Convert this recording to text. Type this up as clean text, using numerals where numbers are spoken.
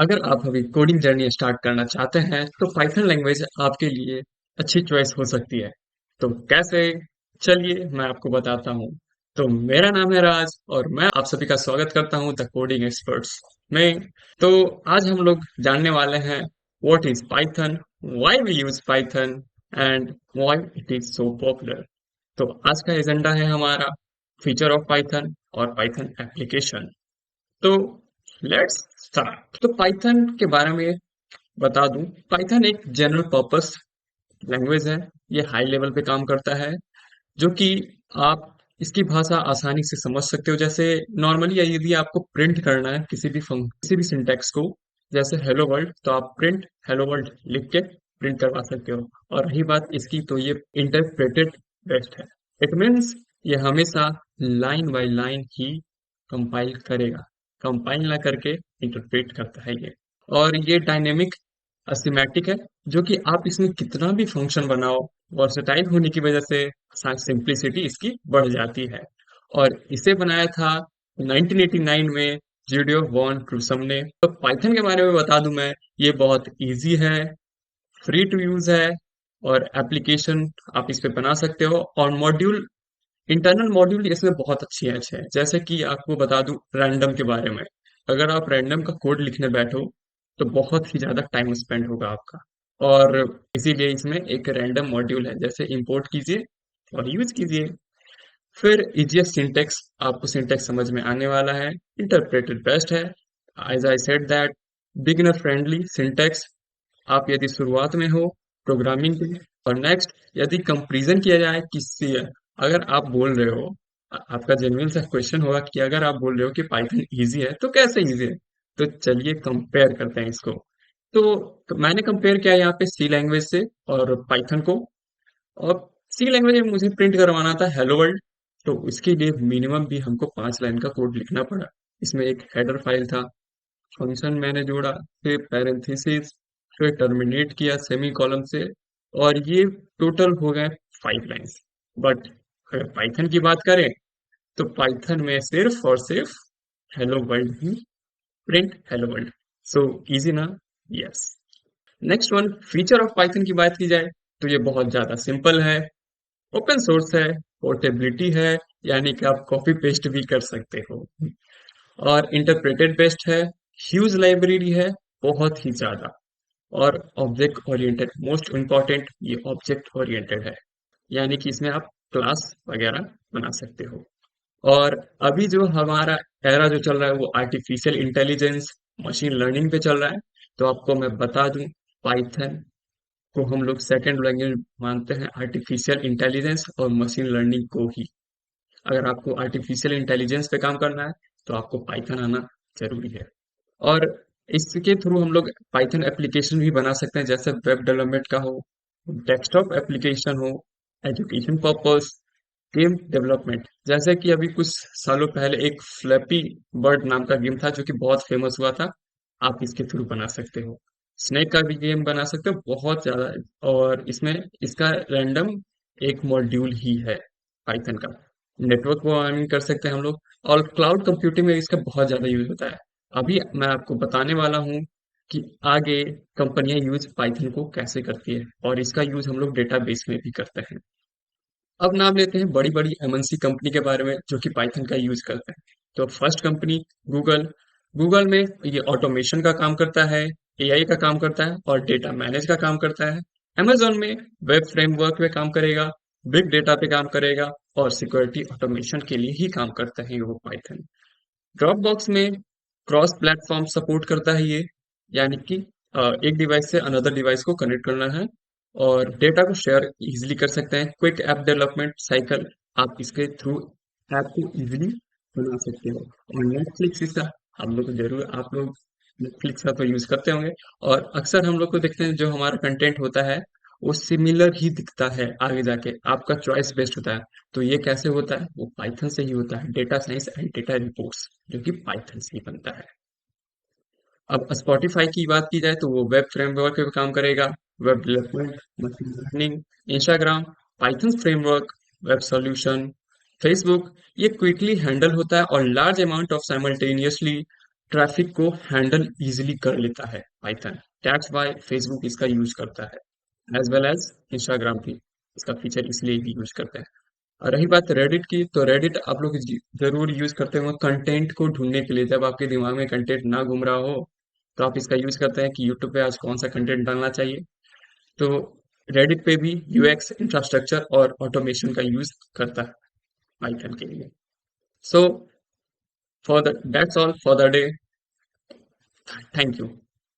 अगर आप अभी कोडिंग जर्नी स्टार्ट करना चाहते हैं तो पाइथन लैंग्वेज आपके लिए अच्छी चॉइस हो सकती है। तो कैसे? चलिए मैं आपको बताता हूँ। तो मेरा नाम है राज और मैं आप सभी का स्वागत करता हूँ द कोडिंग एक्सपर्ट्स में। तो आज हम लोग जानने वाले हैं what is Python, why we use Python and why it is so popular. तो आज का एजेंडा है हमारा फीचर ऑफ पाइथन और पाइथन एप्लीकेशन। तो लेट्स स्टार्ट। तो पाइथन के बारे में बता दूं, पाइथन एक जनरल पर्पस लैंग्वेज है। ये हाई लेवल पे काम करता है, जो कि आप इसकी भाषा आसानी से समझ सकते हो। जैसे नॉर्मली यदि आपको प्रिंट करना है किसी भी सिंटेक्स को, जैसे हेलो वर्ल्ड, तो आप प्रिंट हेलो वर्ल्ड लिख के प्रिंट करवा सकते हो। और रही बात इसकी, तो ये इंटरप्रेटेड बेस्ट है। इट मीन्स ये हमेशा line by line he compile करेगा, कंपाइल ना करके इंटरप्रेट करता है ये। और ये डायनेमिक असिमेट्रिक है, जो कि आप इसमें कितना भी फंक्शन बनाओ, वर्सेटाइल होने की वजह से सिंप्लिसिटी इसकी बढ़ जाती है। और इसे बनाया था 1989 में जिडियो वॉन क्रूसम ने। तो पाइथन के बारे में बता दूं मैं, ये बहुत इजी है, फ्री टू यूज है, और एप्लीकेशन आप इस पे बना सकते हो। और मॉड्यूल, इंटरनल मॉड्यूल इसमें बहुत अच्छे हैं। जैसे कि आपको बता दूं रैंडम के बारे में, अगर आप रैंडम का कोड लिखने बैठो तो बहुत ही ज्यादा टाइम स्पेंड होगा आपका। और इसीलिए इसमें एक रैंडम मॉड्यूल है, जैसे इंपोर्ट कीजिए और यूज कीजिए। फिर इजीएस्ट सिंटेक्स, आपको सिंटेक्स समझ में आने वाला है। इंटरप्रेटेड बेस्ट है, as I said that. Beginner friendly syntax, आप यदि शुरुआत में हो प्रोग्रामिंग के। और नेक्स्ट, यदि कंपैरिजन किया जाए किससे, अगर आप बोल रहे हो, आपका जेन्युइन सा क्वेश्चन होगा कि अगर आप बोल रहे हो कि पाइथन इजी है तो कैसे इजी है। तो चलिए कंपेयर करते हैं इसको। तो मैंने कंपेयर किया यहाँ पे सी लैंग्वेज से और पाइथन को। और सी लैंग्वेज में मुझे प्रिंट करवाना था हेलो वर्ल्ड, तो इसके लिए मिनिमम भी हमको 5 लाइन का कोड लिखना पड़ा। इसमें एक हेडर फाइल था, फंक्शन मैंने जोड़ा, फिर पैरेंथेसिस, फिर टर्मिनेट किया सेमी कॉलम से, और ये टोटल हो गए 5 लाइन्स। बट अगर पाइथन की बात करें तो पाइथन में सिर्फ और सिर्फ हेलो वर्ल्ड ही, print hello world. So easy ना? Yes. Next one, feature of Python की बात की जाए तो ये बहुत ज्यादा सिंपल है, ओपन सोर्स है, पोर्टेबिलिटी है, यानी कि आप कॉपी पेस्ट भी कर सकते हो। और इंटरप्रेटेड बेस्ट है, ह्यूज लाइब्रेरी है, बहुत ही ज्यादा। और ऑब्जेक्ट ओरिएंटेड, मोस्ट इम्पॉर्टेंट, ये ऑब्जेक्ट ओरिएंटेड है, यानी कि इसमें आप क्लास वगैरह बना सकते हो। और अभी जो हमारा एरा जो चल रहा है वो आर्टिफिशियल इंटेलिजेंस, मशीन लर्निंग पे चल रहा है। तो आपको मैं बता दूं, पाइथन को हम लोग सेकंड लैंग्वेज मानते हैं आर्टिफिशियल इंटेलिजेंस और मशीन लर्निंग को ही। अगर आपको आर्टिफिशियल इंटेलिजेंस पे काम करना है तो आपको पाइथन आना जरूरी है। और इसके थ्रू हम लोग पाइथन एप्लीकेशन भी बना सकते हैं, जैसे वेब डेवलपमेंट का हो, डेस्कटॉप एप्लीकेशन हो, एजुकेशन पर्पस, गेम डेवलपमेंट। जैसे कि अभी कुछ सालों पहले एक फ्लैपी बर्ड नाम का गेम था जो कि बहुत फेमस हुआ था, आप इसके थ्रू बना सकते हो। स्नेक का भी गेम बना सकते हो, बहुत ज्यादा। और इसमें इसका रैंडम एक मॉड्यूल ही है पाइथन का। नेटवर्क प्रोग्रामिंग कर सकते हैं हम लोग, और क्लाउड कंप्यूटिंग में इसका बहुत ज्यादा यूज होता है। अभी मैं आपको बताने वाला हूँ कि आगे कंपनियां यूज पाइथन को कैसे करती है, और इसका यूज हम लोग डेटाबेस में भी करते हैं। अब नाम लेते हैं बड़ी बड़ी एमएनसी कंपनी के बारे में जो कि पाइथन का यूज करते हैं। तो फर्स्ट कंपनी गूगल। गूगल में ये ऑटोमेशन का काम करता है, एआई का काम करता है और डेटा मैनेज का काम करता है। अमेजोन में वेब फ्रेमवर्क पे काम करेगा, बिग डेटा पे काम करेगा, और सिक्योरिटी ऑटोमेशन के लिए ही काम करता है वो पाइथन। ड्रॉपबॉक्स में क्रॉस प्लेटफॉर्म सपोर्ट करता है ये, यानी कि एक डिवाइस से अनदर डिवाइस को कनेक्ट करना है और डेटा को शेयर इजीली कर सकते हैं। क्विक ऐप डेवलपमेंट साइकिल, आप इसके थ्रू ऐप को इजीली बना सकते हो। और नेटफ्लिक्स इसका, हम लोग जरूर, आप लोग नेटफ्लिक्स का तो यूज करते होंगे। और अक्सर हम लोग को देखते हैं जो हमारा कंटेंट होता है वो सिमिलर ही दिखता है आगे जाके, आपका चॉइस बेस्ड होता है। तो ये कैसे होता है? वो पाइथन से ही होता है, data science and data reports, जो कि पाइथन से ही बनता है। अब स्पॉटिफाई की बात की जाए तो वो वेब फ्रेमवर्क पे काम करेगा, web development, machine learning. Instagram Python framework, web solution. Facebook, ये क्विकली हैंडल होता है और large amount of simultaneously traffic को हैंडल इजीली कर लेता है पाइथन। दैट्स वाई फेसबुक इसका यूज करता है एज वेल एज इंस्टाग्राम भी इसका फीचर इसलिए भी यूज करते हैं। और रही बात रेडिट की, तो रेडिट आप लोग जरूर यूज करते होंगे कंटेंट को ढूंढने के लिए। जब आपके दिमाग में कंटेंट ना घूम रहा हो तो आप इसका यूज करते हैं कि यूट्यूब पे आज कौन सा कंटेंट डालना चाहिए। तो रेडिट पे भी यूएक्स इंफ्रास्ट्रक्चर और ऑटोमेशन का यूज करता है पाइथन के लिए। So for the that's all for the day. Thank you.